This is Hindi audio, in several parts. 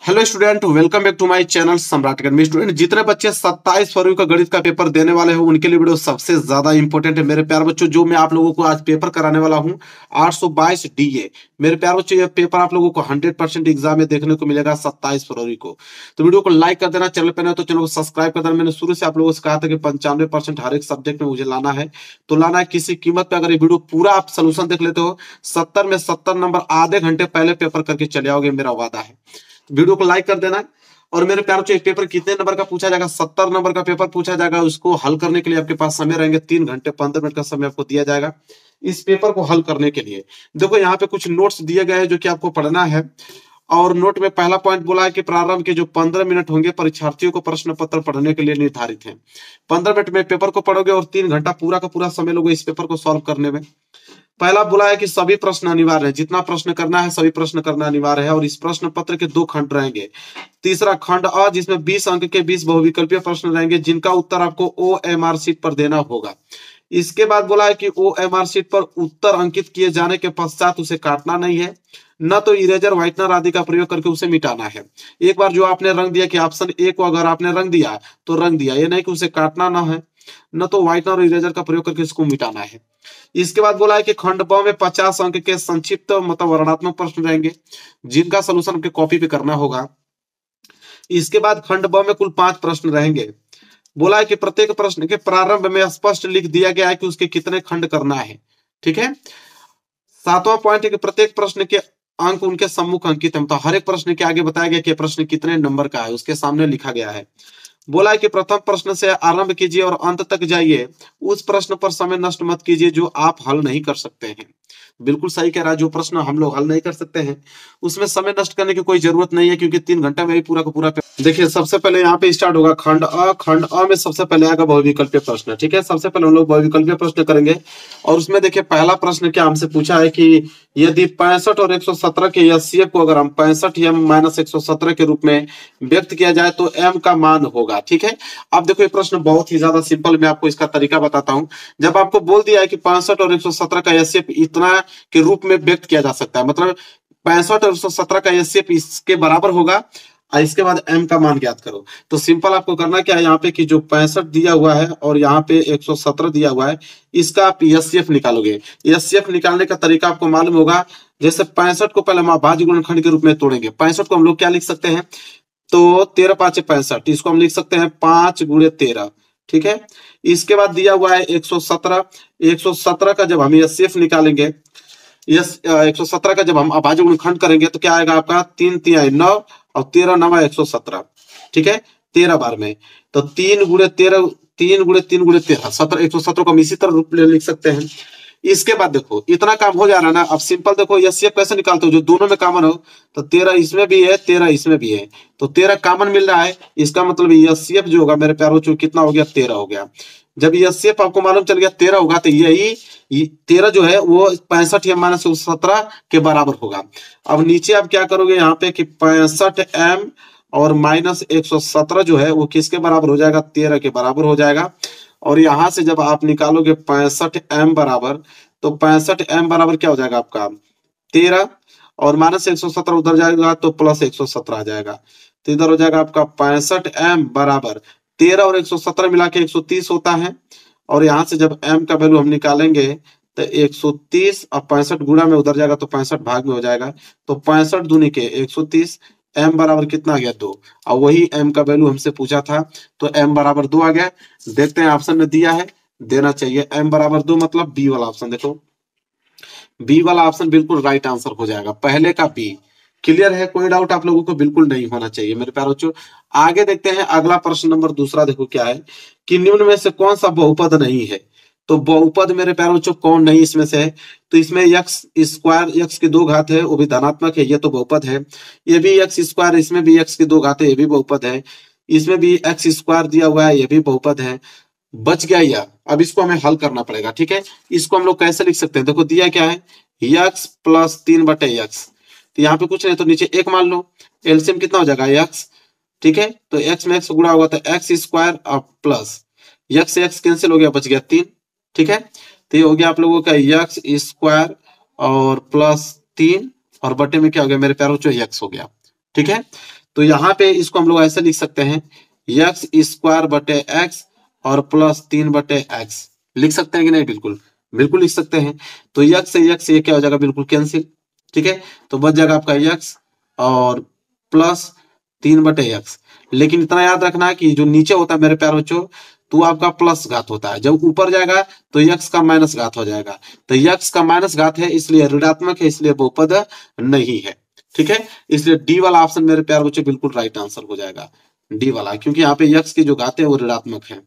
Hello student, welcome back to my channel Samrat academy. Student, जितने बच्चे 27 फरवरी का गणित का पेपर देने वाले हो उनके लिए वीडियो सबसे ज्यादा इंपॉर्टेंट है मेरे प्यार बच्चों। जो मैं आप लोगों को आज पेपर कराने वाला हूं 822 डीए। मेरे प्यार बच्चों, ये पेपर आप लोगों को 100% एग्जाम में देखने को मिलेगा 27 फरवरी को। तो वीडियो को लाइक कर देना, चैनल पर नए तो चैनल को सब्सक्राइब कर देना। मैंने शुरू से आप लोगों से कहा था कि 95% हर एक सब्जेक्ट में मुझे लाना है, तो लाना है किसी कीमत पे। अगर ये वीडियो पूरा आप सोल्यूशन देख लेते हो 70 में 70 नंबर आधे घंटे पहले पेपर करके चले आओगे, मेरा वादा है। वीडियो को लाइक कर देना। और मेरे प्यार बच्चों, पेपर कितने नंबर का पूछा जाएगा? 70 नंबर का पेपर पूछा जाएगा। उसको हल करने के लिए आपके पास समय रहेंगे 3 घंटे 15 मिनट का समय आपको दिया जाएगा इस पेपर को हल करने के लिए। देखो, यहाँ पे कुछ नोट्स दिए गए हैं जो कि आपको पढ़ना है। और नोट में पहला पॉइंट बोला है कि प्रारंभ के जो 15 मिनट होंगे परीक्षार्थियों को प्रश्न पत्र पढ़ने के लिए निर्धारित है। 15 मिनट में पेपर को पढ़ोगे और 3 घंटा पूरा का पूरा समय लोगे इस पेपर को सॉल्व करने में। पहला बोला है कि सभी प्रश्न अनिवार्य है, जितना प्रश्न करना है सभी प्रश्न करना अनिवार्य है। और इस प्रश्न पत्र के 2 खंड रहेंगे। तीसरा खंड अ, जिसमें 20 अंक के 20 बहुविकल्पीय प्रश्न रहेंगे, जिनका उत्तर आपको OMR शीट पर देना होगा। इसके बाद बोला है कि OMR शीट पर उत्तर अंकित किए जाने के पश्चात उसे काटना नहीं है, न तो इरेजर व्हाइटनर आदि का प्रयोग करके उसे मिटाना है। एक बार जो आपने रंग दिया कि ऑप्शन ए को अगर आपने रंग दिया तो रंग दिया, ये नहीं कि उसे काटना ना है, न तो व्हाइटनर और इरेजर का प्रयोग करके इसको मिटाना है। इसके बाद बोला है कि खंड ब में 50 अंक के संक्षिप्त मतलब वर्णनात्मक प्रश्न रहेंगे, जिनका सलूशन आपके कॉपी पे करना होगा। इसके बाद खंड ब में कुल 5 प्रश्न रहेंगे। बोला है कि प्रत्येक प्रश्न के प्रारंभ में स्पष्ट लिख दिया गया है कि उसके कितने खंड करना है। ठीक है। 7वां पॉइंट है कि प्रत्येक प्रश्न के अंक उनके सम्मुख अंकित है, मतलब हर एक प्रश्न के आगे बताया गया कि प्रश्न कितने नंबर का है, उसके सामने लिखा गया है। बोला है कि प्रथम प्रश्न से आरंभ कीजिए और अंत तक जाइए। उस प्रश्न पर समय नष्ट मत कीजिए जो आप हल नहीं कर सकते हैं। बिल्कुल सही कह रहा है, जो प्रश्न हम लोग हल नहीं कर सकते हैं उसमें समय नष्ट करने की कोई जरूरत नहीं है, क्योंकि 3 घंटे में ही पूरा का पूरा। देखिए, सबसे पहले यहाँ पे स्टार्ट होगा खंड अ। खंड अ में सबसे पहले आएगा बहुविकल्पीय प्रश्न। ठीक है, सबसे पहले हम लोग बहुविकल्पीय प्रश्न करेंगे। और उसमें देखिए, पहला प्रश्न क्या हमसे पूछा है कि यदि 65 और 117 के एचसीएफ को अगर हम 65m-117 के रूप में व्यक्त किया जाए तो m का मान होगा। ठीक है। अब देखो, ये प्रश्न बहुत ही ज्यादा सिंपल, मैं आपको इसका तरीका बताता हूं। जब आपको बोल दिया है कि 65 और 117 का एचसीएफ इतना के रूप में व्यक्त किया जा सकता है, मतलब 65 और 117 का एचसीएफ इसके बराबर होगा, और इसके बाद m का मान ज्ञात करो। तो सिंपल आपको करना क्या है, यहाँ पे कि जो 65 दिया हुआ है और यहाँ पे 117 दिया हुआ है, इसका आप एचसीएफ निकालोगे। एचसीएफ निकालने का तरीका आपको मालूम होगा। जैसे 65 को पहले हम अभाज्य गुणनखंड के रूप में तोड़ेंगे। 65 को हम लोग क्या लिख सकते हैं, तो 13 5 65, इसको हम लिख सकते हैं 5 × 13। ठीक है। इसके बाद दिया हुआ है 117। 117 का जब हम एचसीएफ निकालेंगे, 117 का जब हम अभाज्य गुणनखंड करेंगे तो क्या आएगा आपका, 3 3 9 और 13 9 117। ठीक है, 13 बार में तो 3 × 13, 3 × 3 × 13 17। 117 को हम इसी तरह रूप में लिख सकते हैं। इसके बाद देखो, इतना काम हो जा रहा है ना। अब सिंपल देखो, एचसीएफ कैसे निकालते हो, जो दोनों में कॉमन हो। तो 13 इसमें भी है, 13 इसमें भी है, तो 13 कॉमन मिल रहा है। इसका मतलब एचसीएफ जो होगा मेरे प्यारों बच्चों कितना हो गया, 13 हो गया। जब एचसीएफ आपको मालूम चल गया 13 होगा, तो यही 13 जो है वो 65m-117 के बराबर होगा। अब नीचे आप क्या करोगे यहाँ पे कि 65m और -117 जो है वो किसके बराबर हो जाएगा, 13 के बराबर हो जाएगा। और यहां से जब आप निकालोगे 65m बराबर, तो 65m बराबर क्या हो जाएगा आपका, 13, और -117 उधर जाएगा तो +117 आ जाएगा। तो इधर हो जाएगा आपका 65m बराबर 13 और 117 मिला के 130 होता है। और यहां से जब m का वैल्यू हम निकालेंगे तो 130 और 65 गुणा में उधर जाएगा तो 65 भाग में हो जाएगा। तो 65 दूनी के 130, m बराबर कितना आ गया, 2। और वही m का वैल्यू हमसे पूछा था, तो m बराबर 2 आ गया। देखते हैं ऑप्शन में दिया है, देना चाहिए m बराबर 2, मतलब बी वाला ऑप्शन। देखो, बी वाला ऑप्शन बिल्कुल राइट आंसर हो जाएगा, पहले का बी। क्लियर है, कोई डाउट आप लोगों को बिल्कुल नहीं होना चाहिए मेरे प्यारे बच्चों। आगे देखते हैं अगला प्रश्न नंबर दूसरा। देखो क्या है कि निम्न में से कौन सा बहुपद नहीं है। तो बहुपद मेरे प्यारे बच्चों कौन नहीं इसमें से है, तो इसमें x स्क्वायर, x की 2 घात है, वो भी धनात्मक है, ये तो बहुपद है। ये भी x स्क्वायर, इसमें भी x की 2 घात है, ये भी बहुपद है। इसमें भी x स्क्वायर दिया हुआ है, ये भी बहुपद है। बच गया यह, अब इसको हमें हल करना पड़ेगा। ठीक है, इसको हम लोग कैसे लिख सकते हैं, देखो दिया क्या है, x + 3/x। तो यहाँ पे कुछ नहीं, तो नीचे 1 मान लो, एलसीएम कितना हो जाएगा, x। ठीक है, तो x में x गुणा होगा तो x स्क्वायर और प्लस x से x कैंसिल हो गया, बच गया 3। ठीक है, तो ये हो गया आप लोगों का x स्क्वायर और +3, और बटे में क्या हो गया मेरे प्यारों, x हो गया। ठीक है, तो यहाँ पे इसको हम लोग ऐसे लिख सकते हैं, एक्स स्क्वायर बटे एक्स और प्लस 3 बटे एक्स। लिख सकते हैं कि नहीं? बिल्कुल बिल्कुल लिख सकते हैं। तो यक्स से यक्स ये क्या हो जाएगा? बिल्कुल कैंसिल। ठीक है, तो बच जाएगा आपका यक्स और प्लस 3 बटे एक्स। लेकिन इतना याद रखना कि जो नीचे होता है मेरे प्यारे बच्चों, तो आपका प्लस घात होता है, जब ऊपर जाएगा तो यक्स का माइनस घात हो जाएगा। तो यक्स का माइनस घात है इसलिए ऋणात्मक है, इसलिए बहुपद नहीं है। ठीक है, इसलिए डी वाला ऑप्शन मेरे प्यारे बच्चों बिल्कुल राइट आंसर हो जाएगा, डी वाला, क्योंकि यहाँ पे यक्स की जो घात है वो ऋणात्मक है।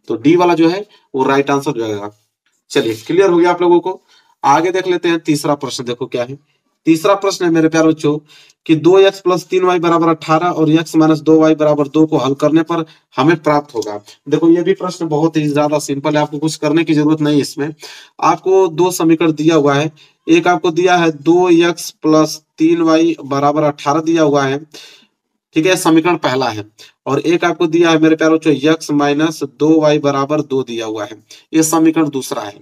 तो डी वाला जो है वो राइट आंसर हो जाएगा। चलिए, क्लियर हो गया आप लोगों को। आगे देख लेते हैं तीसरा प्रश्न। देखो क्या है तीसरा प्रश्न है मेरे प्यारे बच्चों कि 2x प्लस 3y बराबर 18 और x माइनस 2y बराबर 2 को हल करने पर हमें प्राप्त होगा। देखो ये भी प्रश्न बहुत ही ज्यादा सिंपल है, आपको कुछ करने की जरूरत नहीं है इसमें। आपको दो समीकरण दिया हुआ है, एक आपको दिया है 2x प्लस 3y बराबर 18 दिया हुआ है। ठीक है, समीकरण पहला है। और एक आपको दिया है मेरे प्यारे बच्चों x माइनस 2y बराबर 2 दिया हुआ है, ये समीकरण दूसरा है।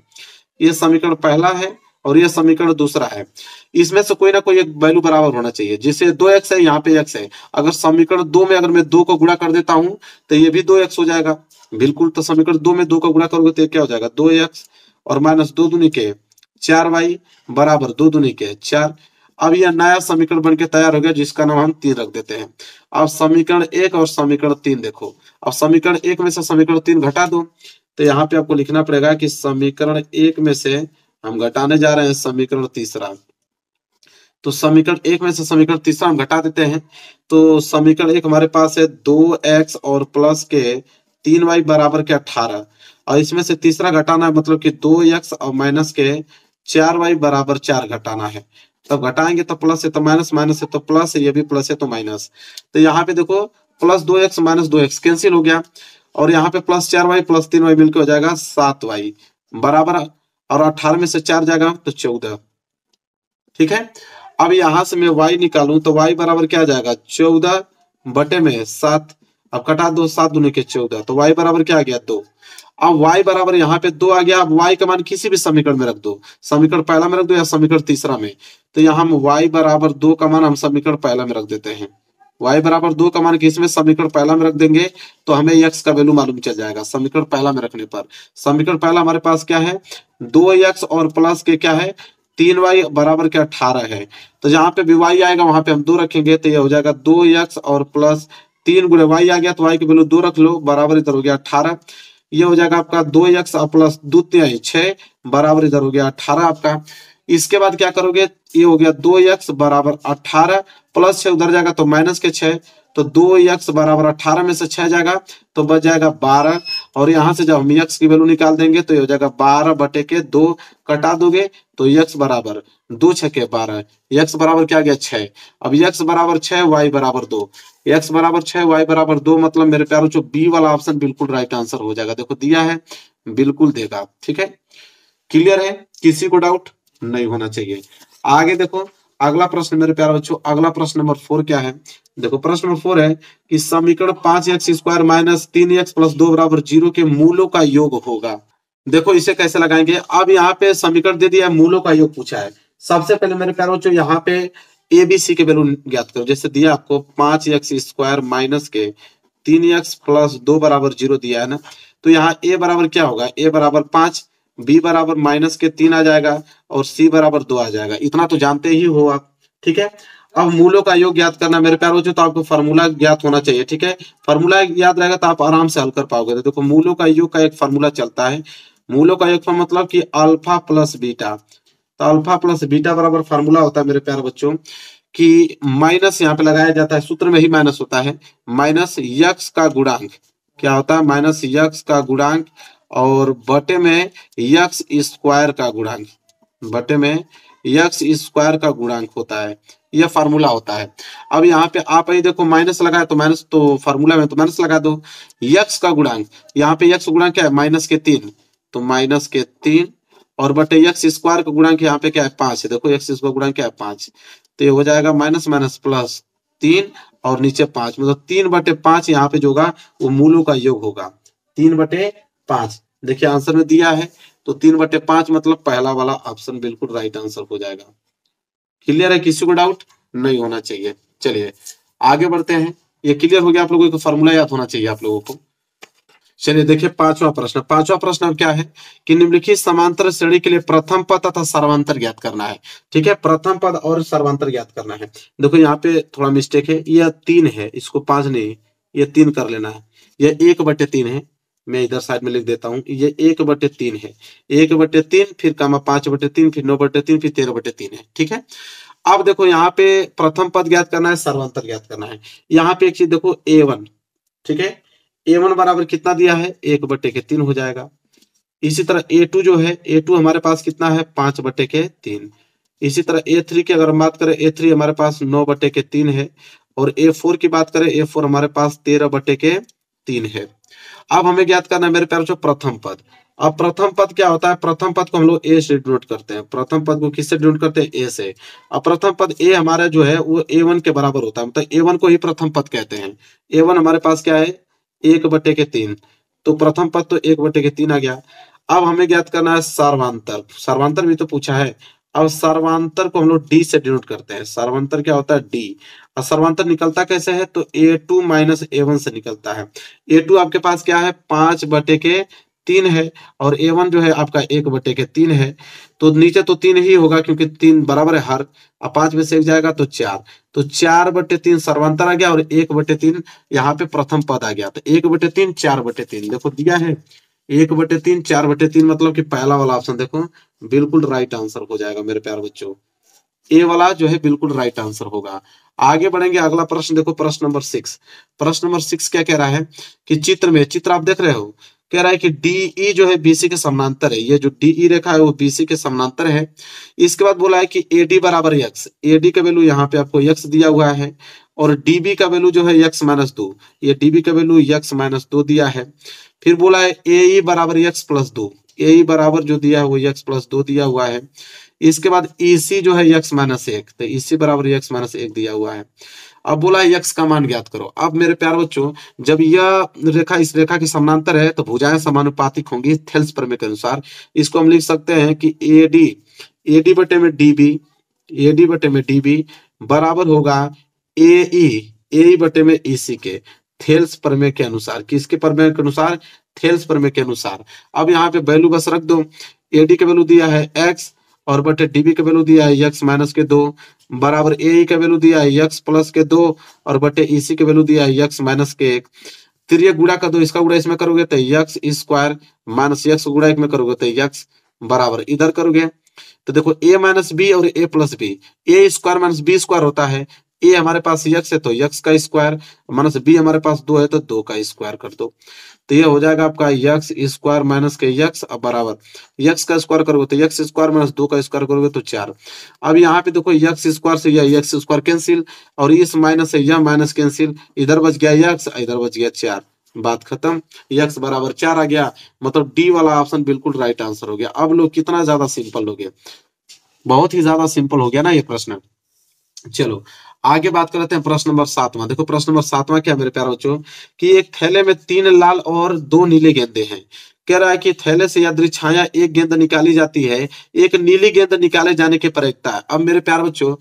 ये समीकरण पहला है और ये समीकरण दूसरा है। इसमें से कोई ना कोई एक वैल्यू बराबर होना चाहिए। जैसे 2x है, यहाँ पे x है, अगर समीकरण 2 में अगर मैं 2 को गुणा कर देता हूं तो ये भी 2x हो जाएगा। बिल्कुल, तो समीकरण 2 में 2 का गुणा करोगे तो क्या हो जाएगा? 2x और माइनस 2 दूनी के 4y बराबर 2 दूनी के 4। अब यह नया समीकरण बनके तैयार हो गया जिसका नाम हम 3 रख देते हैं। अब समीकरण 1 और समीकरण 3 देखो। अब समीकरण 1 में से समीकरण 3 घटा दो, तो यहाँ पे आपको लिखना पड़ेगा कि समीकरण 1 में से हम घटाने जा रहे हैं समीकरण तीसरा। तो समीकरण 1 में से समीकरण तीसरा हम घटा देते हैं। तो समीकरण 1 हमारे पास है 2x और प्लस के 3y बराबर के 18, और इसमें से तीसरा घटाना है, मतलब कि 2x और माइनस के 4y बराबर 4 घटाना है। तब घटाएंगे तो प्लस है तो माइनस, माइनस है तो प्लस है, ये भी प्लस है तो माइनस। तो यहाँ पे देखो plus 2x minus 2x cancel हो गया, और यहाँ पे प्लस 4y प्लस 3y मिलकर हो जाएगा 7y बराबर, और 18 में से 4 जाएगा तो 14। ठीक है, अब यहां से मैं y निकालूं तो y बराबर क्या आ जाएगा? 14 बटे में 7। अब कटा दो, 7 दूनी के 14, तो y बराबर क्या आ गया? 2। अब y बराबर यहाँ पे 2 आ गया। अब y का मान किसी भी समीकरण में रख दो, समीकरण पहला में रख दो या समीकरण तीसरा में। तो यहाँ हम y बराबर 2 का मान हम समीकरण पहला में रख देते हैं। y बराबर 2 का मान किसमें? समीकरण पहला में रख देंगे तो हमें x का वैल्यू मालूम चल जाएगा समीकरण पहला में रखने पर। समीकरण पहला हमारे पास क्या है? 2x और प्लस के क्या है? 3y बराबर के 18 है। तो जहां पे भी y आएगा वहां पे हम 2 रखेंगे, तो ये हो जाएगा 2x और प्लस 3 गुणे y आ गया तो y की वैल्यू 2 रख लो, बराबर इधर हो गया 18। ये हो जाएगा आपका 2x और प्लस 2 3 6 बराबर इधर हो गया 18 आपका। इसके बाद क्या करोगे? ये हो गया 2x बराबर 18 प्लस 6 उधर जाएगा तो माइनस के 6, तो 2x बराबर 18 में से 6 जाएगा तो बच जाएगा 12। और यहां से जब हम x की वैल्यू निकाल देंगे तो ये हो जाएगा 12 बटे के 2, कटा दोगे तो x बराबर 2 6 12, x बराबर क्या गया? 6। अब x बराबर 6 y बराबर 2, x बराबर 6 y बराबर 2, मतलब मेरे प्यारों जो बी वाला ऑप्शन बिल्कुल राइट आंसर हो जाएगा। देखो दिया है, बिल्कुल देगा। ठीक है, क्लियर है? किसी को डाउट नहीं होना चाहिए। आगे देखो अगला प्रश्न मेरे प्यारे बच्चों, अगला प्रश्न नंबर 4 क्या है? देखो प्रश्न नंबर 4 है कि समीकरण 5x square minus 3x plus 2 बराबर 0 के मूलों का योग होगा। देखो इसे कैसे लगाएंगे? अब यहाँ पे समीकरण दे दिया है, मूलों का योग पूछा है। सबसे पहले मेरे प्यारे बच्चों यहाँ पे ए बी सी के वैल्यू ज्ञात करो। जैसे दिया आपको 5x स्क्वायर माइनस के 3x प्लस 2 बराबर 0 दिया है ना, तो यहाँ ए बराबर क्या होगा? ए बराबर 5, बी बराबर माइनस के 3 आ जाएगा और सी बराबर 2 आ जाएगा। इतना तो जानते ही हो आप। ठीक है, अब मूलों का योग ज्ञात करना मेरे प्यारे बच्चों, तो आपको फार्मूला ज्ञात होना चाहिए। ठीक है, फार्मूला याद रहेगा तो आप आराम से हल कर पाओगे। तो देखो मूलों का योग का एक फार्मूला चलता है, मूलों का योग का मतलब कि अल्फा प्लस बीटा। तो अल्फा प्लस बीटा बराबर फार्मूला होता है मेरे प्यारे बच्चों कि माइनस यहाँ पे लगाया जाता है, सूत्र में ही माइनस होता है, माइनस यक्स का गुणांक। क्या होता है? माइनस यक्स का गुणांक और बटे में यक्स स्क्वायर का गुणांक, बटे में यक्स स्क्वायर का गुणांक होता है। यह फार्मूला होता है। अब यहाँ पे आप ही देखो माइनस लगाया तो माइनस, तो फार्मूला में तो माइनस लगा दो। यक्स का गुणांक, यहाँ पे यक्स गुणांक क्या है? माइनस के 3, तो माइनस के 3 और बटे यक्स स्क्वायर का गुणांक यहाँ पे क्या है? 5 है। देखो यक्स स्क्वायर गुणांक क्या है? 5। तो ये हो जाएगा माइनस माइनस प्लस 3 और नीचे 5, मतलब 3/5 यहाँ पे जो होगा वो मूलों का योग होगा। 3/5 देखिए आंसर में दिया है, तो 3/5 मतलब पहला वाला ऑप्शन बिल्कुल राइट आंसर हो जाएगा। क्लियर है? किसी को डाउट नहीं होना चाहिए। चलिए आगे बढ़ते हैं। ये क्लियर हो गया आप लोगों को, फॉर्मूला याद होना चाहिए आप लोगों को। चलिए देखिए पांचवा प्रश्न। पांचवा प्रश्न अब क्या है कि निम्नलिखित समांतर श्रेणी के लिए प्रथम पद तथा सर्वांतर ज्ञात करना है। ठीक है, प्रथम पद और सर्वांतर ज्ञात करना है। देखो यहाँ पे थोड़ा मिस्टेक है, यह 3 है, इसको 5 नहीं, ये 3 कर लेना है। यह 1/3 है, मैं इधर साइड में लिख देता हूँ, ये 1/3 है। 1/3 फिर कामा 5/3 फिर 9/3 फिर 13/3 है। ठीक है, अब देखो यहाँ पे प्रथम पद ज्ञात करना है, सर्वांतर ज्ञात करना है। यहाँ पे एक चीज देखो A1, ठीक है, A1 बराबर कितना दिया है, 1/3 हो जाएगा। इसी तरह A2 जो है, A2 हमारे पास कितना है, 5/3। इसी तरह A3 की अगर हम बात करें, A3 हमारे पास 9/3 है। और A4 की बात करें, A4 हमारे पास 13/3 है। अब हमें ज्ञात करना है मेरे प्यारे बच्चों प्रथम पद। अब प्रथम पद क्या होता है, प्रथम पद को हम लोग ए से डिनोट करते हैं। प्रथम पद को किससे डिनोट करते हैं, ए से। अब प्रथम पद ए हमारा जो है वो A1 के बराबर होता है, मतलब A1 को ही प्रथम पद कहते हैं। A1 हमारे पास क्या है, 1/3। तो प्रथम पद तो 1/3 आ गया। अब हमें ज्ञात करना है सर्वांतर। सर्वांतर भी तो पूछा है। अब सर्वांतर को हम लोग डी से डिनोट करते हैं। सर्वांतर क्या होता है, डी। और सर्वांतर निकलता कैसे है, तो A2 माइनस A1 से निकलता है। A2 आपके पास क्या है, 5/3 है। और A1 जो है आपका 1/3 है। तो नीचे तो 3 ही होगा क्योंकि 3 बराबर है हर। अब 5 में से 1 जाएगा तो 4। तो 4/3 सर्वांतर आ गया और 1/3 यहाँ पे प्रथम पद आ गया। तो 1/3 4/3 देखो दिया है, 1/3 4/3 मतलब कि पहला वाला ऑप्शन देखो बिल्कुल राइट आंसर हो जाएगा मेरे प्यारे बच्चों। ए वाला जो है बिल्कुल राइट आंसर होगा। आगे बढ़ेंगे, अगला प्रश्न देखो, प्रश्न नंबर 6। प्रश्न नंबर 6 क्या कह रहा है कि चित्र में, चित्र आप देख रहे हो, कह रहा है कि डीई जो है बीसी के समानांतर है। ये जो डीई रेखा है वो बीसी के समानांतर है। इसके बाद बोला है कि एडी बराबर एक्स। एडी का वैल्यू यहाँ पे आपको एक्स दिया हुआ है। और डीबी का वैल्यू जो है x-2। ये डीबी का वैल्यू x-2 दिया है। फिर बोला है ए बराबर x+2। ए बराबर जो दिया है वो x+2 दिया हुआ है। इसके बाद EC जो है x-1, तो EC बराबर x-1 दिया हुआ है। अब बोला है x का मान ज्ञात करो। अब मेरे प्यारे बच्चों, जब यह रेखा इस रेखा के समानांतर है तो भुजाएं समानुपातिक होंगी थेल्स प्रमेय के अनुसार। इसको हम लिख सकते हैं कि AD बटे में DB बराबर होगा AE बटे में EC के, थेल्स प्रमेय के अनुसार। किसके प्रमेय के अनुसार, थेल्स प्रमेय के अनुसार। अब यहाँ पे वैल्यू बस रख दो। AD का वैल्यू दिया है x और बटे DB का वैल्यू दिया है x-2 बराबर AE का वैल्यू दिया है x+2 और बटे EC का वैल्यू दिया है x-1। फिर ये गुणा कर दो, इसका गुणा इसमें करोगे तो x² माइनस x गुणा एक में करोगे तो x बराबर इधर करोगे तो देखो a-b और a+b, a² माइनस b² होता है। ए हमारे पास x है तो x का स्क्वायर माइनस b हमारे पास 2 है तो 2 का स्क्वायर कर दो। तो ये हो जाएगा आपका x² माइनस के x बराबर x का स्क्वायर करोगे तो x² माइनस 2 का स्क्वायर करोगे तो 4। अब यहाँ पे देखो x² से यह x² कैंसिल और इस माइनस से यह माइनस कैंसिल, इधर बच गया x, इधर बच गया 4, बात खत्म। x बराबर 4 आ गया, मतलब डी वाला ऑप्शन बिल्कुल राइट आंसर हो गया। अब लोग कितना ज्यादा सिंपल हो गया, बहुत ही ज्यादा सिंपल हो गया ना ये प्रश्न। चलो आगे बात करते हैं प्रश्न नंबर 7वां। देखो प्रश्न नंबर 7वां क्या मेरे प्यारे बच्चों कि एक थैले में 3 लाल और 2 नीले गेंदे हैं। कह रहा है कि थैले से यदि छाया एक गेंद निकाली जाती है, एक नीली गेंद निकाले जाने की प्रयोगता है। अब मेरे प्यारे बच्चों,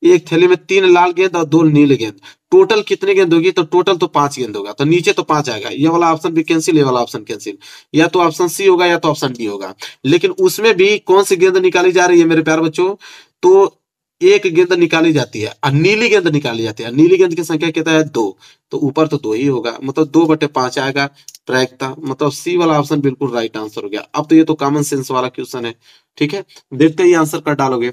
एक थैले में 3 लाल गेंद और 2 नीले गेंद, टोटल कितने गेंद होगी, तो टोटल तो 5 गेंद होगा। तो नीचे तो 5 आएगा, ये वाला ऑप्शन भी कैंसिल, ये वाला ऑप्शन कैंसिल। या तो ऑप्शन सी होगा या तो ऑप्शन बी होगा। लेकिन उसमें भी कौन सी गेंद निकाली जा रही है मेरे प्यारे बच्चों, तो एक गेंद निकाली जाती है और नीली गेंद निकाली जाती है। नीली गेंद की संख्या कितना है, 2, तो ऊपर तो 2 ही होगा, मतलब 2/5 आएगा प्रायिकता, मतलब सी वाला ऑप्शन बिल्कुल राइट आंसर हो गया। अब तो ये तो कॉमन सेंस वाला क्वेश्चन है। ठीक है, देखते ही आंसर कर डालोगे।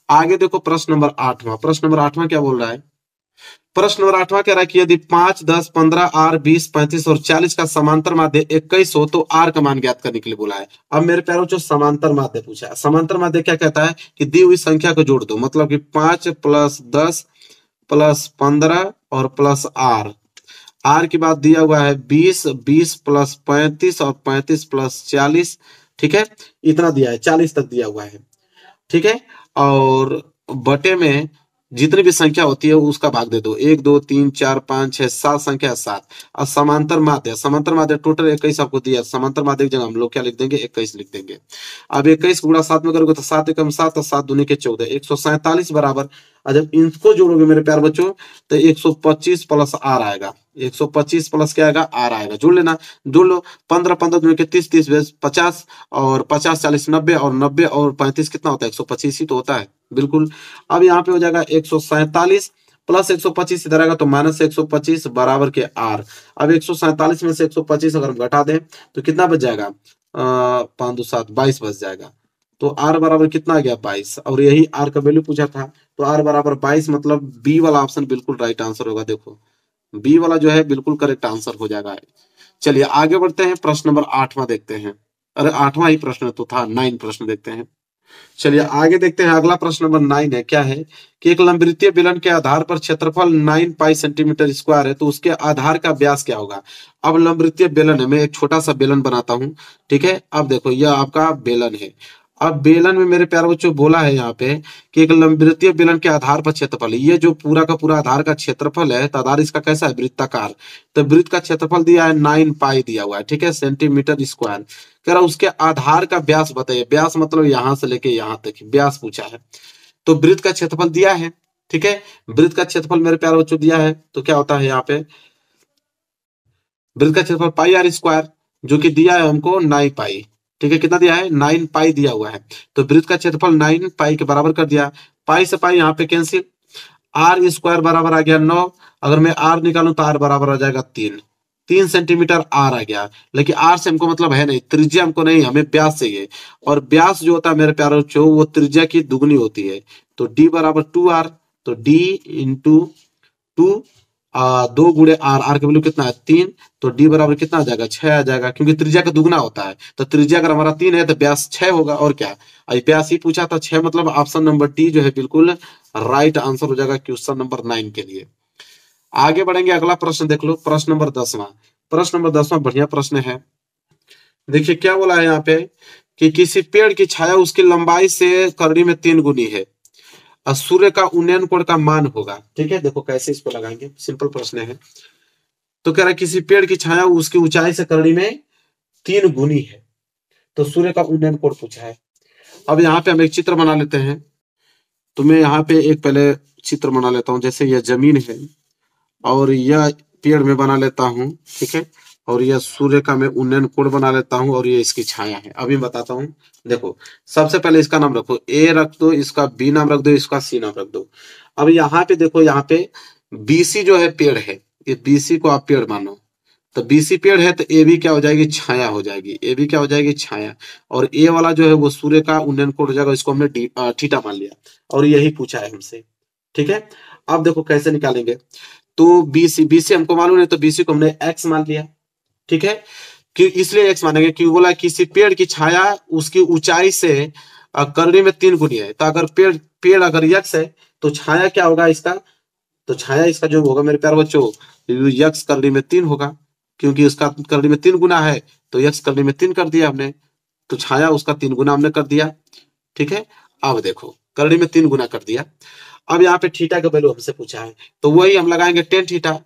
आगे देखो प्रश्न नंबर 8वां। प्रश्न नंबर 8वां क्या बोल रहा है, प्रश्न नंबर 8वां कह रहा है कि यदि 5, 10, 15, R, 20, 35 और 40 का समांतर माध्य 21 हो तो R का मान ज्ञात करने के लिए बोला है। अब मेरे प्यारों जो समांतर माध्य पूछा है, समांतर माध्य क्या कहता है कि दी हुई संख्या को जोड़ दो, मतलब कि 5 + 10 + 15 और प्लस R के बाद दिया हुआ है 20, 20 + 35 और 35 + 40। ठीक है, इतना दिया है, 40 तक दिया हुआ है। ठीक है, और बटे में जितनी भी संख्या होती है उसका भाग दे दो, 1 2 3 4 5 6 7 संख्या है 7। और समांतर माध्य टोटल 21 आपको दिया, समांतर माध्य की जगह हम लोग क्या लिख देंगे, 21 लिख देंगे। अब 21 गुणा 7 में करोगे तो 7 एकम 7 और 7 दूनी के 14, 147 बराबर। और जब इनको जोड़ोगे मेरे प्यार बच्चों तो 125 प्लस आर आएगा, 125 प्लस क्या आएगा, आर आएगा। जोड़ लेना, जोड़ लो, 15 15 दूनी के 30, 30 50 और 50 40 90 और 90 और 35 कितना होता है, 125 ही तो होता है, बिल्कुल। अब यहाँ पे हो जाएगा 147 प्लस 125 इधर आएगा तो माइनस 125 बराबर के आर। अब 147 में से 125 अगर हम घटा दें तो कितना बच जाएगा, 5 2 7 22 बच जाएगा। तो आर बराबर कितना आ गया, 22। और यही आर का वैल्यू पूछा था, तो आर बराबर 22, मतलब बी वाला ऑप्शन बिल्कुल राइट आंसर होगा। देखो बी वाला जो है बिल्कुल करेक्ट आंसर हो जाएगा। चलिए आगे बढ़ते हैं, प्रश्न नंबर 8वां देखते हैं। अरे 8वां ही प्रश्न तो था, 9 प्रश्न देखते हैं। चलिए आगे देखते हैं, अगला प्रश्न नंबर 9 है। क्या है कि एक लंबवृत्तीय बेलन के आधार पर क्षेत्रफल 9 पाई सेंटीमीटर स्क्वायर है, तो उसके आधार का व्यास क्या होगा। अब लंबवृत्तीय बेलन है, मैं एक छोटा सा बेलन बनाता हूं, ठीक है। अब देखो यह आपका बेलन है। अब बेलन में मेरे प्यारे बच्चों बोला है यहाँ पे कि एक लंबवृत्तीय बेलन के आधार पर क्षेत्रफल, ये जो पूरा का पूरा आधार का क्षेत्रफल है, तो आधार इसका कैसा है, वृत्ताकार। तो वृत्त का क्षेत्रफल दिया है 9 पाई दिया हुआ है, ठीक है, सेंटीमीटर स्क्वायर। कह रहा उसके आधार का व्यास बताइए। व्यास मतलब यहां से लेके यहां तक व्यास पूछा है। तो वृत्त का क्षेत्रफल दिया है, ठीक है, वृत्त का क्षेत्रफल मेरे प्यारे बच्चों दिया है, तो क्या होता है यहाँ पे वृत्त का क्षेत्रफल पाई आर स्क्वायर, जो कि दिया है हमको 9 पाई, ठीक है, कितना दिया है, 9 पाई दिया हुआ है। तो वृत्त का क्षेत्रफल 9 पाई के बराबर कर दिया, पाई से पाई यहाँ पे कैंसिल, आर स्क्वायर बराबर आ गया 9। अगर मैं आर निकालूं तो आर बराबर आ जाएगा 3 सेंटीमीटर आर आ गया। लेकिन आर से हमको मतलब है नहीं, त्रिज्या हमको नहीं, हमें व्यास चाहिए। और व्यास जो होता है मेरे प्यारे बच्चों वो त्रिज्या की दुगनी होती है। तो डी बराबर 2r, तो डी इंटू 2, 2 गुणे आर, आर का वैल्यू कितना है 3, तो डी बराबर कितना आ जाएगा, 6 आ जाएगा, क्योंकि त्रिज्या का दुगना होता है। तो त्रिज्या अगर हमारा 3 है तो व्यास 6 होगा, और क्या, व्यास ही पूछा था 6, मतलब ऑप्शन नंबर डी जो है बिल्कुल राइट आंसर हो जाएगा क्वेश्चन नंबर 9 के लिए। आगे बढ़ेंगे, अगला प्रश्न देख लो, प्रश्न नंबर 10वां। प्रश्न नंबर 10वां बढ़िया प्रश्न है। देखिए क्या बोला है यहाँ पे कि किसी पेड़ की छाया उसकी लंबाई से करनी में 3 गुनी है और सूर्य का उन्नयन कोण का मान होगा, ठीक है। देखो कैसे इसको लगाएंगे, सिंपल प्रश्न है। तो कह रहा है किसी पेड़ की छाया उसकी ऊंचाई से करनी में 3 गुनी है, तो सूर्य का उन्नयन कोण पूछा है। अब यहाँ पे हम एक चित्र बना लेते हैं। तो मैं यहाँ पे एक पहले चित्र बना लेता हूँ, जैसे यह जमीन है और यह पेड़ में बना लेता हूँ, ठीक है, और यह सूर्य का मैं उन्नयन कोण बना लेता हूँ और ये इसकी छाया है। अभी बताता हूँ, देखो सबसे पहले इसका नाम रखो, ए रख दो, इसका बी नाम रख दो, इसका सी नाम रख दो। अब यहाँ पे देखो, यहाँ पे बीसी जो है पेड़ है, ये बीसी को आप पेड़ मानो, तो बीसी पेड़ है, तो ए भी क्या हो जाएगी, छाया हो जाएगी, ए भी क्या हो जाएगी, छाया। और ए वाला जो है वो सूर्य का उन्नयन कोण हो जाएगा, इसको हमने थीटा मान लिया और यही पूछा है हमसे, ठीक है। अब देखो कैसे निकालेंगे। तो बीसी, बीसी हमको मालूम है, तो बीसी को हमने एक्स मान लिया, ठीक है। कि इसलिए एक्स मानेंगे कि बोला किसी पेड़ की छाया उसकी ऊंचाई से करनी में 3 गुनी है। तो अगर पेड़ पेड़ अगर यक्स है तो छाया क्या होगा इसका, तो छाया इसका जो होगा मेरे प्यारे बच्चों, यक्स करनी में 3 होगा, क्योंकि उसका करनी में 3 गुना है, तो यक्स करनी में 3 कर दिया हमने, तो छाया उसका 3 गुना हमने कर दिया, ठीक है। अब देखो करनी में 3 गुना कर दिया। अब यहाँ पे थीटा का वैल्यू हमसे पूछा है, तो वही हम लगाएंगे टेन थीटा,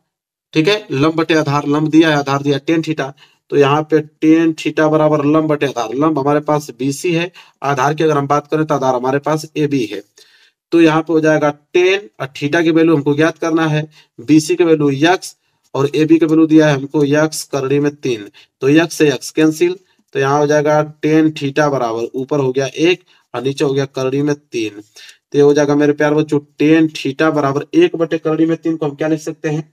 ठीक है। लंब बटे आधार, लंब दिया है, आधार दिया, टेन थीटा। तो यहाँ पे टेन थीटा बराबर लंब बटे आधार, लंब हमारे पास बीसी है, आधार की अगर हम बात करें तो आधार हमारे पास ए बी है। तो यहाँ पे हो जाएगा 10 और थीटा की वैल्यू हमको ज्ञात करना है, बीसी की वैल्यू यक्स और ए बी की वैल्यू दिया है हमको यक्स करनी में 3, तो यक्स से यक्स कैंसिल। तो यहाँ हो जाएगा 10 थीटा बराबर ऊपर हो गया 1 और नीचे हो गया करनी में 3। तो ये हो जाएगा मेरे प्यार बच्चों 10 थीटा बराबर 1 बटे करनी में 3 को हम क्या लिख सकते हैं,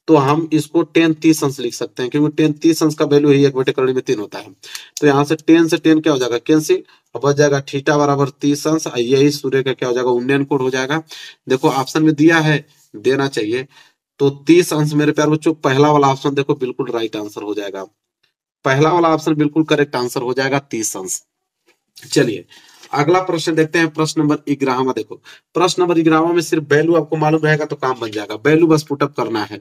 तो हम इसको 10 30 अंश लिख सकते हैं, क्योंकि 10 30 अंश का वैल्यू ही 1 बटे करनी में 3 होता है। तो यहाँ से 10 से 10 क्या हो जाएगा, कैंसिल, और बच जाएगा थीटा बराबर 30 अंश, यही सूर्य का क्या हो जाएगा, उन्नयन कोण हो जाएगा। देखो ऑप्शन में दिया है, देना चाहिए, तो 30 अंश मेरे प्यार बच्चों पहला वाला ऑप्शन देखो बिल्कुल राइट आंसर हो जाएगा, पहला वाला ऑप्शन बिल्कुल करेक्ट आंसर हो जाएगा 30 अंश। चलिए अगला प्रश्न देखते हैं, प्रश्न नंबर 11वां। देखो प्रश्न नंबर 11वां में सिर्फ वैल्यू आपको मालूम रहेगा तो काम बन जाएगा, वैल्यू बस पुटअप करना है।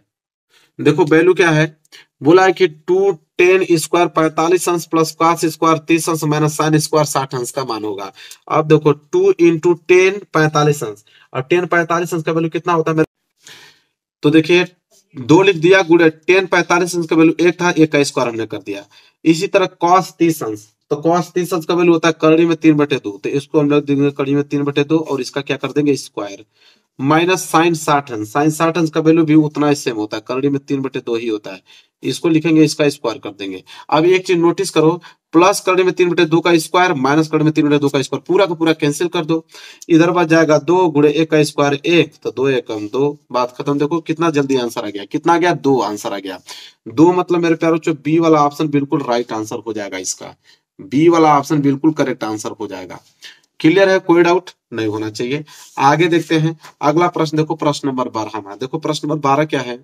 देखो वैल्यू क्या है, बोला है कि 2 tan² 45 अंश प्लस cos² 30 अंश माइनस sin² 60 अंश का मान होगा। अब देखो 2 इंटू 10 45 अंश, और 10 45 अंश का वैल्यू कितना होता है मेरे, तो देखिए 2 लिख दिया, गुड़े 10 45 अंश का वैल्यू 1 था, 1 का स्क्वायर हमने कर दिया। इसी तरह cos 30 अंश, तो cos 30 अंश का वैल्यू होता है करड़ी में 3/2, तो इसको हम लोग देंगे करड़ी में 3/2 और इसका क्या कर देंगे स्क्वायर, माइनस साइन 60 अंश, साइन 60 अंश का वैल्यू भी उतना ही सेम होता है, करड़ी में 3/2 ही होता है, इसको लिखेंगे, इसका स्क्वायर कर देंगे। अब एक चीज नोटिस करो, प्लस करड़ी में 3/2 का स्क्वायर माइनस करड़ी में 3/2 का स्क्वायर पूरा का पूरा कैंसिल कर दो, इधर बच जाएगा 2 गुणे 1 का स्क्वायर 1, तो 2 एकम 2, बात खत्म। देखो कितना जल्दी आंसर आ गया, कितना आ गया 2 आंसर आ गया। 2 मतलब मेरे प्यारों जो बी वाला ऑप्शन बिल्कुल राइट आंसर हो जाएगा, इसका बी वाला ऑप्शन बिल्कुल करेक्ट आंसर हो जाएगा। क्लियर है, कोई डाउट नहीं होना चाहिए। आगे देखते हैं अगला प्रश्न, देखो प्रश्न नंबर 12 में, देखो प्रश्न नंबर 12 क्या है,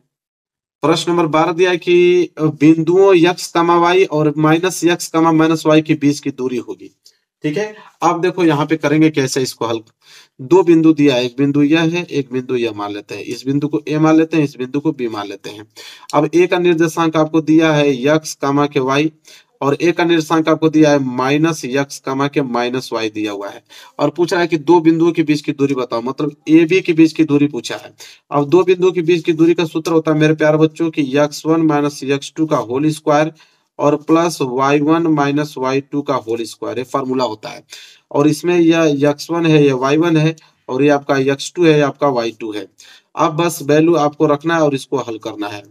प्रश्न नंबर 12 दिया है कि बिंदुओं x, y और माइनस x, माइनस y के बीच की दूरी होगी। ठीक है, अब देखो यहाँ पे करेंगे कैसे इसको हल। दो बिंदु दिया है, एक बिंदु यह है, एक बिंदु यह मान लेते हैं, इस बिंदु को a मान लेते हैं, इस बिंदु को b मान लेते हैं। अब a का निर्देशांक आपको दिया है x, के y, और a का निर्देशांक आपको दिया है माइनस x, के माइनस y दिया हुआ है, और पूछ रहा है कि दो बिंदुओं के बीच की दूरी बताओ, मतलब ए बी के बीच की दूरी पूछा है। अब दो बिंदुओं के बीच की दूरी का सूत्र होता है मेरे प्यारे बच्चों की x1 माइनस x2 का होल स्क्वायर और प्लस y1 माइनस y2 का होल स्क्वायर, ये फार्मूला होता है। और इसमें यह x1 है, यह y1 है, और ये आपका x2 है, ये आपका y2 है। अब बस वैल्यू आपको रखना है और इसको हल करना है।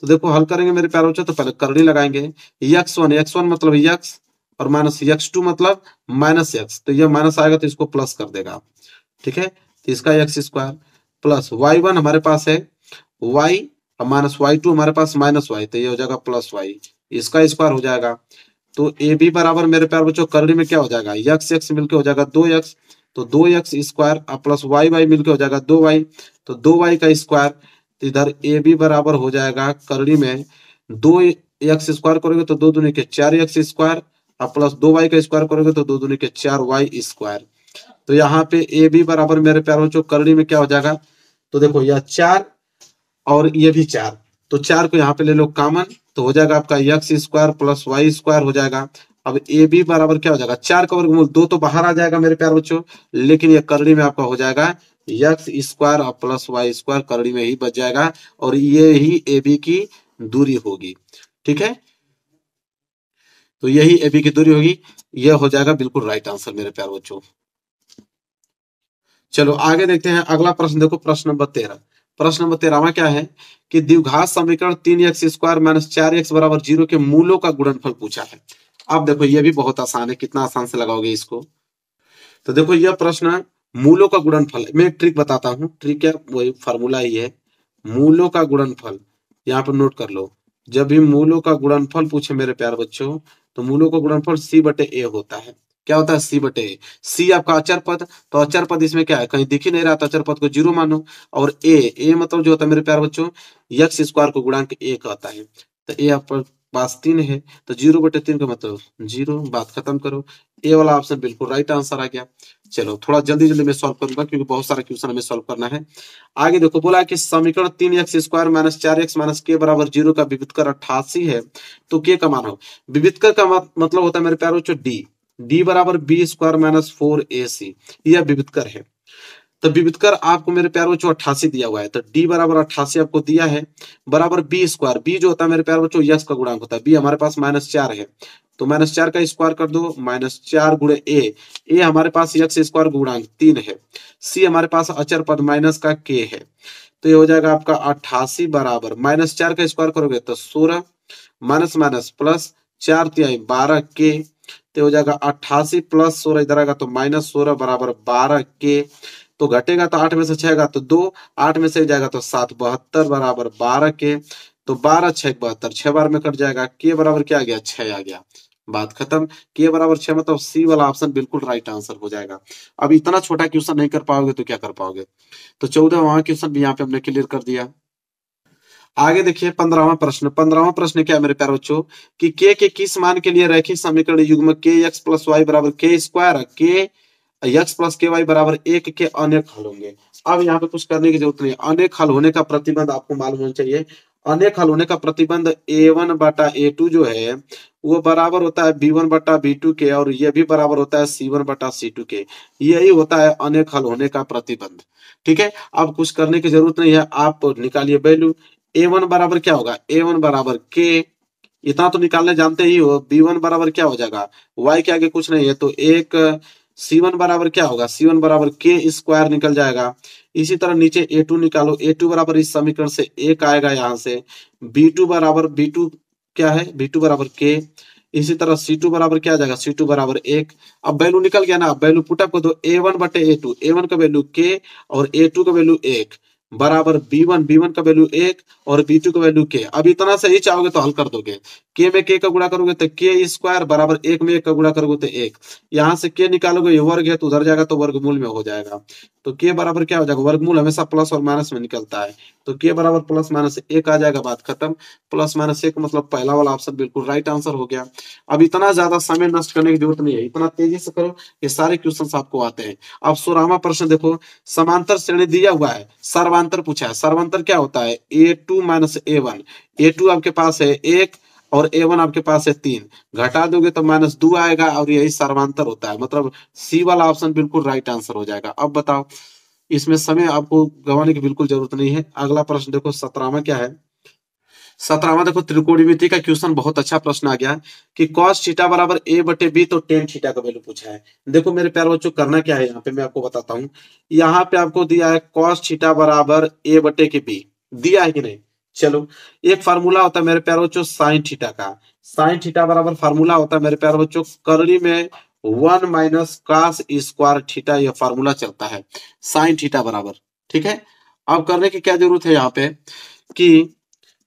तो देखो हल करेंगे मेरे प्यारे बच्चों, तो पहले करनी लगाएंगे, x1 मतलब x और माइनस x2 मतलब माइनस x, तो ये माइनस आएगा तो इसको प्लस कर देगा। ठीक है, तो इसका एक्स स्क्वायर प्लस y1 हमारे पास है y और माइनस y2 हमारे पास माइनस y, तो ये हो जाएगा प्लस y, इसका स्क्वायर हो जाएगा। तो ए बी बराबर मेरे प्यार बच्चों करनी में क्या हो जाएगा, x x मिलकर हो जाएगा 2x, तो 2x square plus y y मिलकर हो जाएगा 2y, तो 2y का स्क्वायर, तो इधर ए बी बराबर हो जाएगा करनी में 2x स्क्वायर करोगे तो 2 दूनी के 4x स्क्वायर, और प्लस 2y का स्क्वायर करोगे तो 2 दूनी के 4y स्क्वायर। तो यहाँ पे ए बी बराबर मेरे प्यारे बच्चों करनी में क्या हो जाएगा, तो देखो यह 4 और ये भी 4, तो 4 को यहाँ पे ले लो कॉमन, तो हो जाएगा आपका x square plus y square हो जाएगा। अब ए बी बराबर क्या हो जाएगा, 4 का वर्गमूल 2 तो बाहर आ जाएगा मेरे प्यारे बच्चों, लेकिन ये करनी में आपका हो जाएगा एक्स स्क्वायर और प्लस वाई स्क्वायर, करनी में ही बच जाएगा, और ये ही ए बी की दूरी होगी। ठीक है, तो यही ए बी की दूरी होगी, यह हो जाएगा बिल्कुल राइट आंसर मेरे प्यारे बच्चों। चलो आगे देखते हैं अगला प्रश्न, देखो प्रश्न नंबर 13। प्रश्न नंबर 13 में क्या है कि द्विघात समीकरण 3x स्क्वायर माइनस 4x बराबर 0 के मूलों का गुणनफल पूछा है। अब देखो ये भी बहुत आसान है, कितना आसान से लगाओगे इसको। तो देखो यह प्रश्न मूलों का गुणनफल, मैं एक ट्रिक बताता हूँ, ट्रिक क्या, वही फार्मूला ही है, मूलों का गुणनफल, यहाँ पर नोट कर लो। जब भी मूलों का गुणनफल पूछे मेरे प्यारे बच्चों, तो मूलों का गुणनफल c/a होता है। क्या होता है, c/a। c आपका अचर पद, तो अचर पद इसमें क्या है, कहीं दिख ही नहीं रहा, तो अचर पद को 0 मानो। और a मतलब जो होता है मेरे प्यारे बच्चों x स्क्वायर को गुणांक a कहता है, तो a आपके पास 3 है, तो 0/3 का मतलब 0, बात खत्म करो। ए वाला ऑप्शन बिल्कुल राइट आंसर आ गया। चलो थोड़ा जल्दी जल्दी मैं सॉल्व करूंगा क्योंकि बहुत सारा क्वेश्चन हमें सॉल्व करना है। आगे देखो बोला है कि समीकरण 3x square minus 4x minus के बराबर 0 का विविधकर 88 है, तो के का मान हो। विविधकर का मतलब होता है मेरे प्यारे बच्चों डी बराबर बी स्क्वायर माइनस 4ac, यह विविधकर है। तो विविधकर आपको मेरे प्यारे बच्चों 88 दिया हुआ है, तो डी बराबर 88 आपको दिया है, बराबर बी स्क्वायर, बी जो होता है मेरे प्यारे बच्चों यक्स का गुणांक होता है, बी हमारे पास -4 है, तो -4 का स्क्वायर कर दो, -4 गुणे ए हमारे पास यक्स स्क्वायर गुणांक 3 है, सी हमारे पास अचर पद माइनस का के है, तो ये हो जाएगा आपका 88 बराबर -4 का स्क्वायर करोगे तो 16, माइनस माइनस प्लस 4 तिहाई 12 के, तो हो जाएगा 88 प्लस 16 इधर आएगा तो -16 बराबर 12 के, तो घटेगा तो 8 में से 6 तो 2, 8 में से जाएगा तो 7, 72 बराबर 12 के, तो 12 6 72, 6 बार में कट जाएगा, के बराबर क्या आ गया 6 आ गया, बात खत्म। के बराबर 6 मतलब सी वाला ऑप्शन बिल्कुल राइट आंसर हो जाएगा। अब इतना छोटा क्वेश्चन नहीं कर पाओगे तो क्या कर पाओगे, तो 14वां क्वेश्चन भी यहाँ पे हमने क्लियर कर दिया। आगे देखिए 15वां प्रश्न, 15वां प्रश्न क्या है मेरे प्यारे बच्चों कि के किस मान के लिए रैखिक समीकरण युग्म के एक्स प्लस वाई बराबर के स्क्वायर के एक्स प्लस के वाई बराबर 1 के अनेक हल होंगे। अब यहाँ पे कुछ करने की जरूरत नहीं, अनेक हल होने का प्रतिबंध आपको मालूम होना चाहिए, अनेक हल होने का प्रतिबंध A1 बटा A2 जो है वो बराबर होता है B1 बटा B2 के, और ये भी बराबर होता है C1 बटा C2 के। यही होता है अनेक हल होने का प्रतिबंध। ठीक है, अब कुछ करने की जरूरत नहीं है, आप निकालिए वैल्यू। A1 बराबर क्या होगा, A1 बराबर K, इतना तो निकालने जानते ही हो। B1 बराबर क्या हो जाएगा, Y के आगे कुछ नहीं है तो एक। C1 बराबर क्या होगा, C1 बराबर K स्क्वायर निकल जाएगा। इसी तरह नीचे A2 निकालो, A2 बराबर इस समीकरण से एक आएगा यहाँ से। B2 बराबर B2 क्या है, B2 बराबर K। इसी तरह C2 बराबर क्या आ जाएगा, C2 बराबर एक। अब वैल्यू निकल गया ना, अब वैल्यू पुटअप कर दो, A1 बटे A2, A1 का वैल्यू K और A2 का वैल्यू एक बराबर B1, B1 का वैल्यू एक और B2 का वैल्यू K। अब इतना सही चाहोगे तो हल कर दोगे। K में K का गुणा करोगे तो K स्क्वायर बराबर एक में एक का गुणा करोगे तो एक। यहाँ से K निकालोगे, ये वर्ग है तो उधर जाएगा तो वर्गमूल में हो जाएगा। तो K बराबर क्या हो जाएगा, वर्गमूल हमेशा प्लस और माइनस में निकलता है, तो K बराबर प्लस माइनस एक आ जाएगा, बात खत्म। प्लस माइनस एक मतलब पहला वाला ऑप्शन बिल्कुल राइट आंसर हो गया। अब इतना ज्यादा समय नष्ट करने की जरूरत नहीं है, इतना तेजी से करो, ये सारे क्वेश्चन आपको आते हैं। अब 16वां प्रश्न देखो, समांतर श्रेणी दिया हुआ है, सर्वांतर पूछा है। सर्वांतर क्या होता है, A2 माइनस A1। A2 आपके पास है एक और A1 आपके पास है तीन, घटा दोगे तो माइनस दो आएगा, और यही सर्वांतर होता है। मतलब सी वाला ऑप्शन बिल्कुल राइट आंसर हो जाएगा। अब बताओ, इसमें समय आपको गंवाने की बिल्कुल जरूरत नहीं है। अगला प्रश्न देखो 17वां क्या है। 17वां देखो, त्रिकोणमिति का क्वेश्चन, बहुत अच्छा प्रश्न आ गया कि cos थीटा बराबर a बटे बी, तो टेन थीटा का वैल्यू पूछा है। देखो मेरे प्यारे बच्चों, करना क्या है यहाँ पे मैं आपको बताता हूँ। यहाँ पे आपको दिया है cos थीटा बराबर a बटे के बी, दिया है कि नहीं। चलो, एक फार्मूला होता है मेरे प्यारे बच्चों साइन थीटा का। साइन थीटा बराबर फार्मूला होता है मेरे प्यारे बच्चों करनी में 1 माइनस कास स्क्वायर थीटा, यह फार्मूला चलता है साइन थीटा बराबर। ठीक है, अब करने की क्या जरूरत है यहाँ पे कि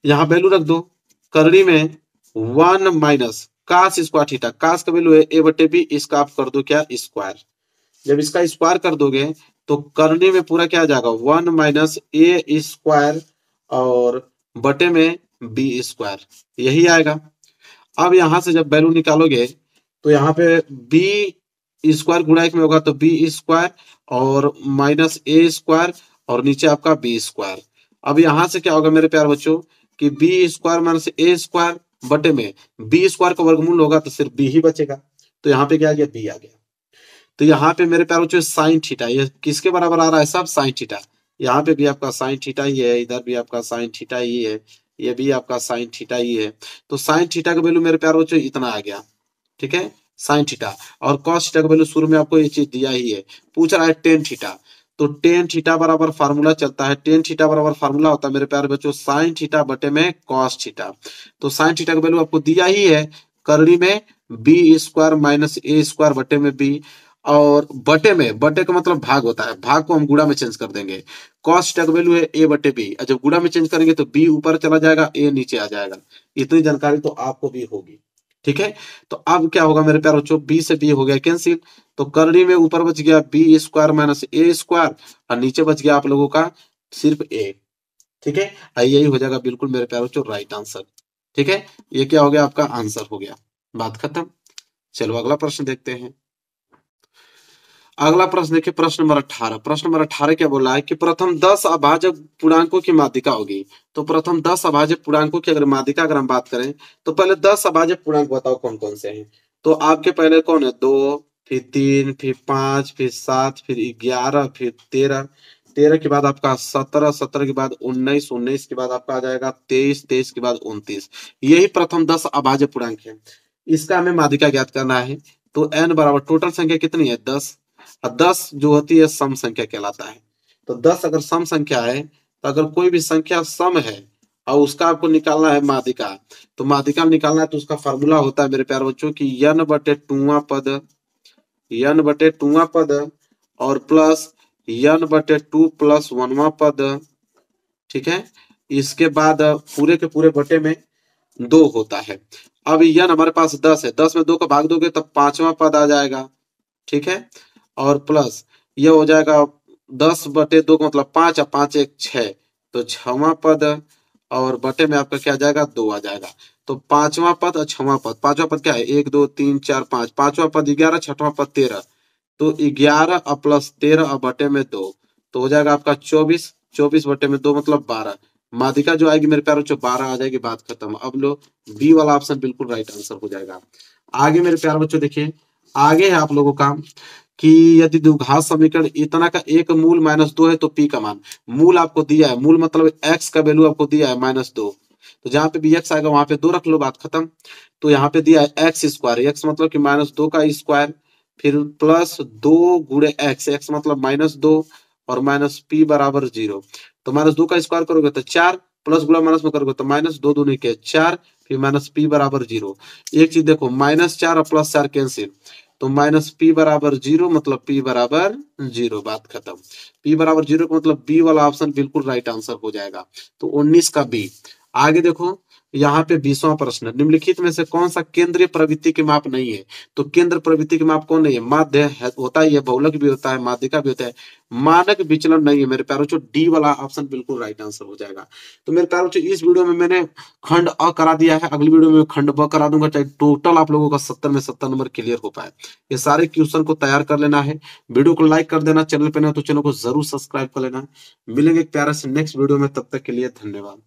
यहाँ वैल्यू रख दो, करनी में 1 माइनस कास स्क्वायर थीटा, कास का वैल्यू है a बटे बी, इसका आप कर दो क्या स्क्वायर। जब इसका स्क्वायर कर दोगे तो करनी में पूरा क्या आ जाएगा 1 माइनस ए स्क्वायर और बटे में बी स्क्वायर, यही आएगा। अब यहां से जब वैल्यू निकालोगे तो यहाँ पे बी स्क्वायर गुणा एक में होगा तो बी स्क्वायर और माइनस ए स्क्वायर और नीचे आपका बी स्क्वायर। अब यहां से क्या होगा मेरे प्यारे बच्चों कि बी स्क्वायर माइनस ए स्क्वायर बटे में बी स्क्वायर का वर्गमूल होगा तो सिर्फ बी ही बचेगा, तो यहाँ पे क्या आ गया, बी आ गया। तो यहाँ पे मेरे प्यारे बच्चों साइन थीटा, ये किसके बराबर आ रहा है, सब साइन थीटा। यहाँ पे भी आपका साइन थीटा ही है, इधर भी आपका साइन थीटा ही है, ये भी आपका साइन थीटा ही है। तो साइन थीटा का वैल्यू मेरे प्यारे बच्चों इतना आ गया। ठीक है, साइन थीटा। और कॉस थीटा का वैल्यू शुरू में आपको ये चीज दिया ही है। पूछ रहा है टेन थीटा, तो टेन थीटा बराबर फार्मूला चलता है, टेन थीटा बराबर फार्मूला होता है मेरे प्यारे बच्चों साइन थीटा बटे में कॉस थीटा। तो साइन थीटा का वैल्यू आपको दिया ही है, करनी में बी स्क्वायर माइनस ए स्क्वायर बटे में बी, और बटे में, बटे का मतलब भाग होता है, भाग को हम गुणा में चेंज कर देंगे। कॉस थीटा का वैल्यू है ए बटे बी, जब गुणा में चेंज करेंगे तो बी ऊपर चला जाएगा, ए नीचे आ जाएगा। इतनी जानकारी तो आपको भी होगी। ठीक है, तो अब क्या होगा मेरे प्यारे बच्चों, बी से बी हो गया कैंसिल, तो करनी में ऊपर बच गया बी स्क्वायर माइनस ए स्क्वायर और नीचे बच गया आप लोगों का सिर्फ ए। ठीक है, यही हो जाएगा बिल्कुल मेरे प्यारे बच्चों राइट आंसर। ठीक है, ये क्या हो गया, आपका आंसर हो गया, बात खत्म। चलो अगला प्रश्न देखते हैं। अगला प्रश्न देखिए, प्रश्न नंबर 18। प्रश्न नंबर 18 क्या बोला है कि प्रथम 10 अभाजक पूर्णांकों की माध्यिका होगी। तो प्रथम 10 अभाजक पूर्णांकों की अगर माध्यिका अगर हम बात करें तो पहले 10 अभाजक पूर्णांक बताओ कौन कौन से हैं। तो आपके पहले कौन है, 2, फिर 3, फिर 5, फिर 7, फिर 11, फिर 13, 13 के बाद आपका 17, 17 के बाद 19, 19 के बाद आपका आ जाएगा 23, 23 के बाद 29। यही प्रथम 10 अभाज्य पूर्णांक है, इसका हमें माध्यिका ज्ञात करना है। तो n बराबर टोटल संख्या कितनी है, 10, और 10 जो होती है सम संख्या कहलाता है। तो 10 अगर सम संख्या है, तो अगर कोई भी संख्या सम है और उसका आपको निकालना है माध्यिका, तो माध्यिका निकालना है तो उसका फॉर्मूला होता है मेरे प्यारे बच्चों की n बटे टूवा पद, n बटे टूवा पद और प्लस n बटे 2 प्लस 1वां पद। ठीक है, इसके बाद पूरे के पूरे बटे में 2 होता है। अब n हमारे पास 10 है, 10 में 2 का भाग दोगे तब 5वां पद आ जाएगा। ठीक है, और प्लस ये हो जाएगा 10 बटे 2 का मतलब 5 और 5 एक 6, तो 6वां पद और बटे में आपका क्या आ जाएगा, 2 आ जाएगा। तो 5वां पद और 6वां पद, 5वां पद क्या है 1 2 3 4 5, 5वां पद 11, 6वां पद 13, तो 11 और प्लस 13 और बटे में 2, तो हो जाएगा आपका 24, 24 बटे में 2 मतलब 12, माध्यिका जो आएगी मेरे प्यारे बच्चों 12 आ जाएगी, बात खत्म। अब लो बी वाला ऑप्शन बिल्कुल राइट आंसर हो जाएगा। आगे मेरे प्यारे बच्चों देखिए, आगे है आप लोगों का कि यदि द्विघात समीकरण इतना का एक मूल -2 है तो पी का मान, मूल आपको दिया है, मूल मतलब एक्स का वैल्यू आपको दिया है -2, तो जहां पे भी एक्स आएगा वहां पे 2 रख लो, बात खत्म। तो यहाँ पे दिया है एक्स स्क्वायर, एक्स मतलब कि -2 का स्क्वायर, फिर प्लस 2 गुणे एक्स, एक्स मतलब -2 और माइनस पी बराबर 0। तो -2 का स्क्वायर करोगे तो 4, प्लस गुणा माइनस में करोगे तो -2 दूनी के 4, फिर माइनस पी बराबर 0। एक चीज देखो, -4 और +4 कैंसिल, तो माइनस पी बराबर 0 मतलब पी बराबर 0, बात खत्म। पी बराबर 0 का मतलब बी वाला ऑप्शन बिल्कुल राइट आंसर हो जाएगा। तो 19 का बी। आगे देखो, यहाँ पे 20वां प्रश्न, निम्नलिखित में से कौन सा केंद्रीय प्रवृत्ति के माप नहीं है? तो केंद्र प्रवृत्ति के माप कौन नहीं है? माध्य होता ही है, बहुलक भी होता है, माध्यिका भी होता है, मानक विचलन नहीं है मेरे प्यारों बच्चों। डी वाला ऑप्शन बिल्कुल राइट आंसर हो जाएगा। तो मेरे प्यारों बच्चों इस वीडियो में मैंने खंड अ करा दिया है, अगली वीडियो में खंड ब करा दूंगा, चाहे टोटल आप लोगों का 70 में 70 नंबर क्लियर हो पाए। ये सारे क्वेश्चन को तैयार कर लेना है, वीडियो को लाइक कर देना, चैनल पे ना तो चैनल को जरूर सब्सक्राइब कर लेना। मिलेंगे एक प्यारे से नेक्स्ट वीडियो में, तब तक के लिए धन्यवाद।